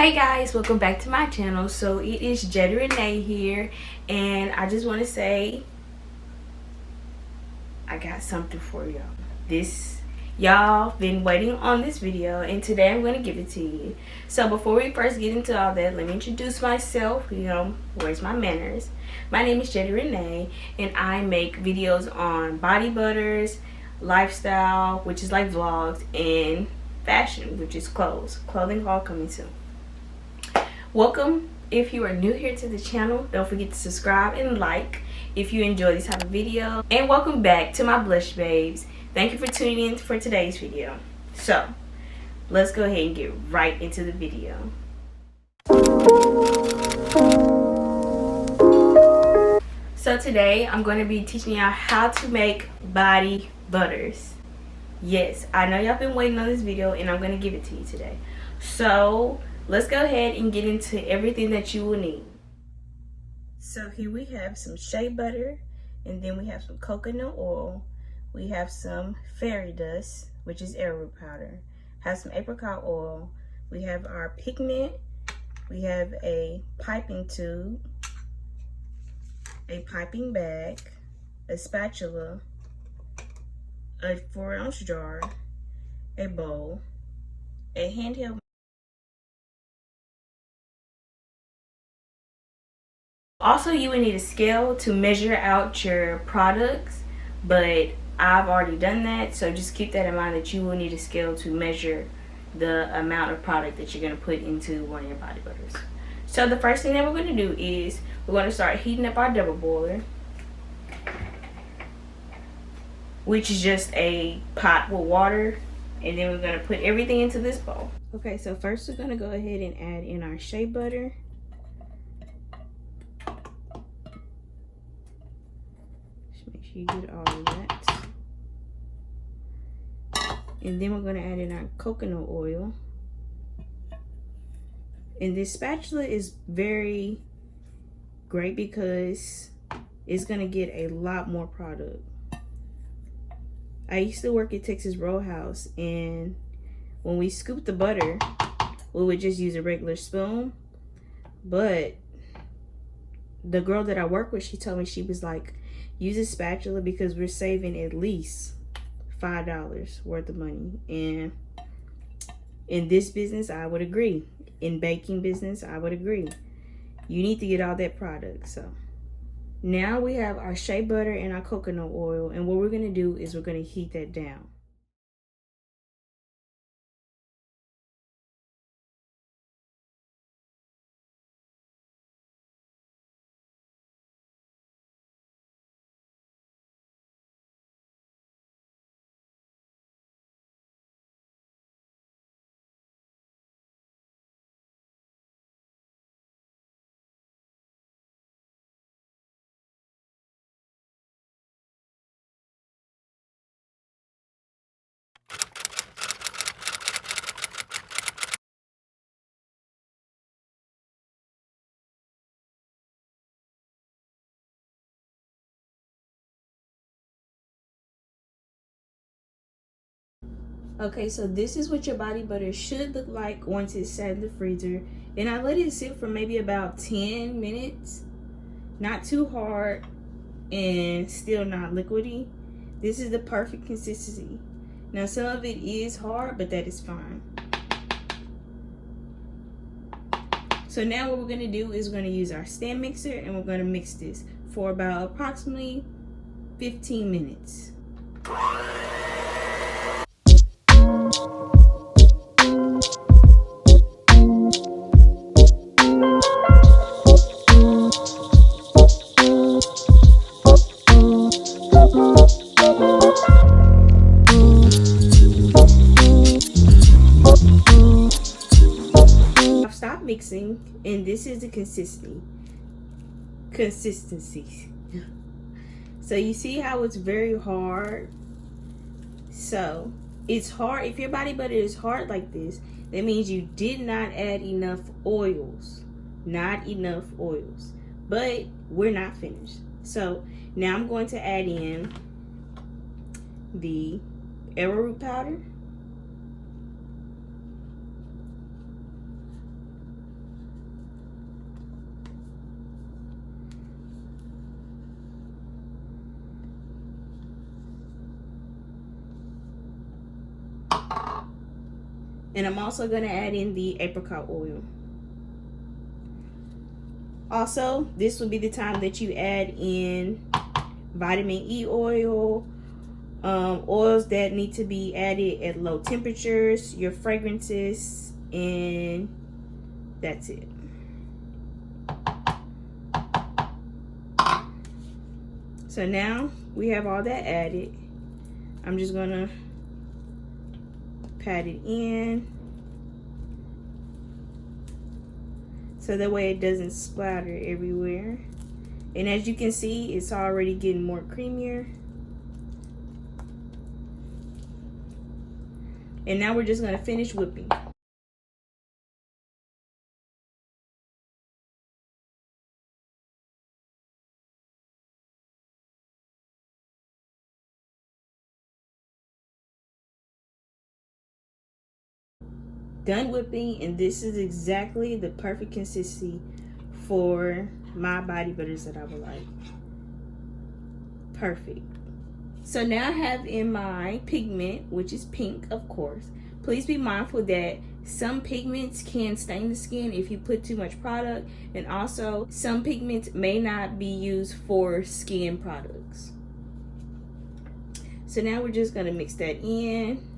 Hey guys, welcome back to my channel. So it is Jedi Renee here, and I just want to say I got something for y'all. Y'all been waiting on this video, and today I'm going to give it to you. So before we first get into all that, let me introduce myself. Where's my manners? My name is Jedi Renee, and I make videos on body butters, lifestyle, which is like vlogs, and fashion, which is clothing haul coming soon. Welcome. If you are new here to the channel, don't forget to subscribe and like if you enjoy this type of video. And welcome back to my blush babes. Thank you for tuning in for today's video. So let's go ahead and get right into the video. So today I'm going to be teaching y'all how to make body butters. Yes, I know y'all been waiting on this video, and I'm going to give it to you today. So let's go ahead and get into everything that you will need. So here we have some shea butter, and then we have some coconut oil. We have some fairy dust, which is arrowroot powder. Have some apricot oil. We have our pigment. We have a piping tube, a piping bag, a spatula, a 4-ounce jar, a bowl, a handheld. Also, you would need a scale to measure out your products, but I've already done that, so just keep that in mind that you will need a scale to measure the amount of product that you're going to put into one of your body butters. So the first thing that we're going to do is we're going to start heating up our double boiler, which is just a pot with water, and then we're going to put everything into this bowl. Okay, so first we're going to go ahead and add in our shea butter. Make sure you get all of that. And then we're going to add in our coconut oil. And this spatula is very great because it's going to get a lot more product. I used to work at Texas Roadhouse, and when we scooped the butter, we would just use a regular spoon. But the girl that I work with, she told me, she was like, use a spatula because we're saving at least $5 worth of money. And in this business, I would agree. In baking business, I would agree. You need to get all that product. So now we have our shea butter and our coconut oil, and what we're going to do is we're going to heat that down. Okay, so this is what your body butter should look like once it's set in the freezer. And I let it sit for maybe about 10 minutes. Not too hard and still not liquidy. This is the perfect consistency. Now some of it is hard, but that is fine. So now what we're going to do is we're going to use our stand mixer, and we're going to mix this for about approximately 15 minutes. Mixing, and this is the consistency. So you see how it's very hard. So it's hard. If your body butter is hard like this, that means you did not add enough oils. But we're not finished. So now I'm going to add in the arrowroot powder, And I'm also going to add in the apricot oil. Also, this will be the time that you add in vitamin E oil, oils that need to be added at low temperatures, your fragrances, and that's it. So now we have all that added. I'm just gonna pat it in so that way it doesn't splatter everywhere. And as you can see, it's already getting more creamier. And now we're just gonna finish whipping. Done whipping, and this is exactly the perfect consistency for my body butters that I would like. Perfect. So now I have in my pigment, which is pink, of course. Please be mindful that some pigments can stain the skin if you put too much product, and also some pigments may not be used for skin products. So now we're just going to mix that in.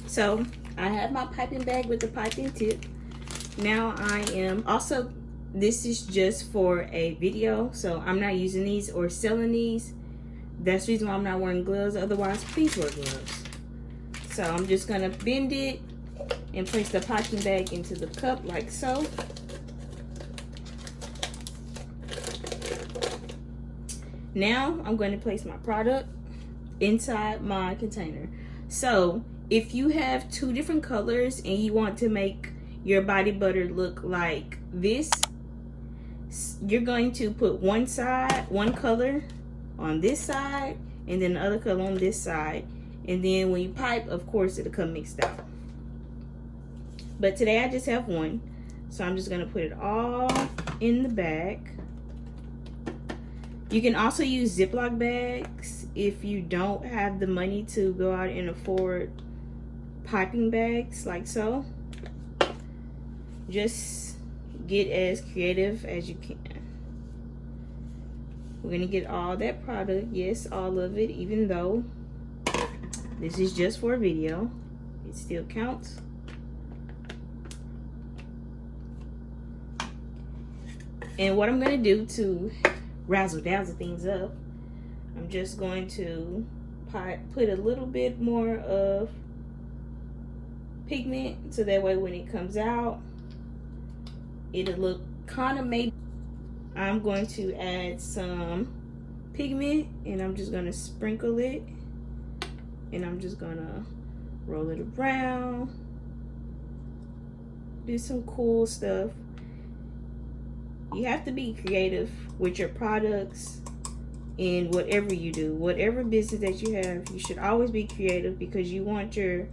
So I have my piping bag with the piping tip. Now I am also, this is just for a video, so I'm not using these or selling these. That's the reason why I'm not wearing gloves. Otherwise, please wear gloves. So I'm just gonna bend it and place the piping bag into the cup like so. Now I'm going to place my product inside my container. So if you have two different colors and you want to make your body butter look like this, you're going to put one color on this side and then the other color on this side, and then when you pipe, of course, it'll come mixed out. But today I just have one, so I'm just going to put it all in the bag. You can also use Ziploc bags if you don't have the money to go out and afford piping bags like so. Just get as creative as you can. We're gonna get all that product, yes, all of it, even though this is just for a video, it still counts. And what I'm gonna do to razzle dazzle things up, I'm just going to put a little bit more of pigment so that way when it comes out it'll look kind of made. I'm going to add some pigment and I'm just going to sprinkle it, and I'm just going to roll it around, do some cool stuff. You have to be creative with your products in whatever you do, whatever business that you have. You should always be creative because you want your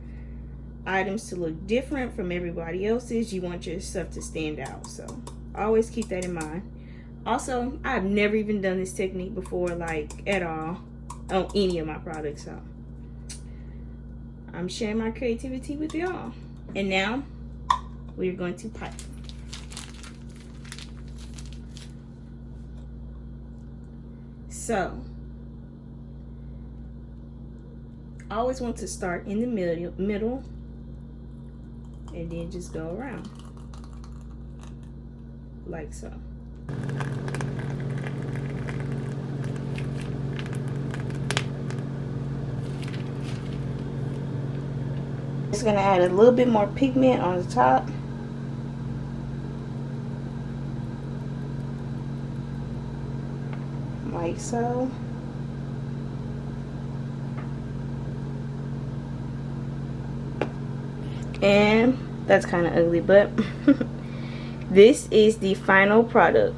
items to look different from everybody else's. You want your stuff to stand out, so always keep that in mind. Also, I've never even done this technique before, like at all, on any of my products, so I'm sharing my creativity with y'all. And now we're going to pipe. So I always want to start in the middle and then just go around like so. Just gonna add a little bit more pigment on the top. Like so. And that's kind of ugly, but this is the final product.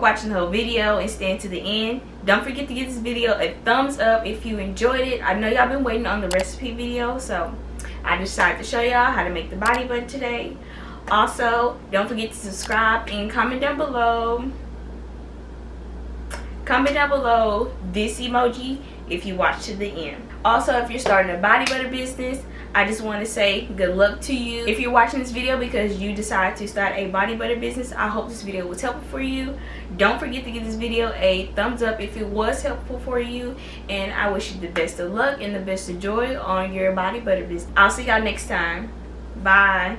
watching the whole video and staying to the end. Don't forget to give this video a thumbs up if you enjoyed it. I know y'all been waiting on the recipe video, so I decided to show y'all how to make the body butter today. Also, don't forget to subscribe and comment down below. Comment down below this emoji if you watch to the end. Also, if you're starting a body butter business, I just want to say good luck to you. If you're watching this video because you decide to start a body butter business, I hope this video was helpful for you. Don't forget to give this video a thumbs up if it was helpful for you. And I wish you the best of luck and the best of joy on your body butter business. I'll see y'all next time. Bye.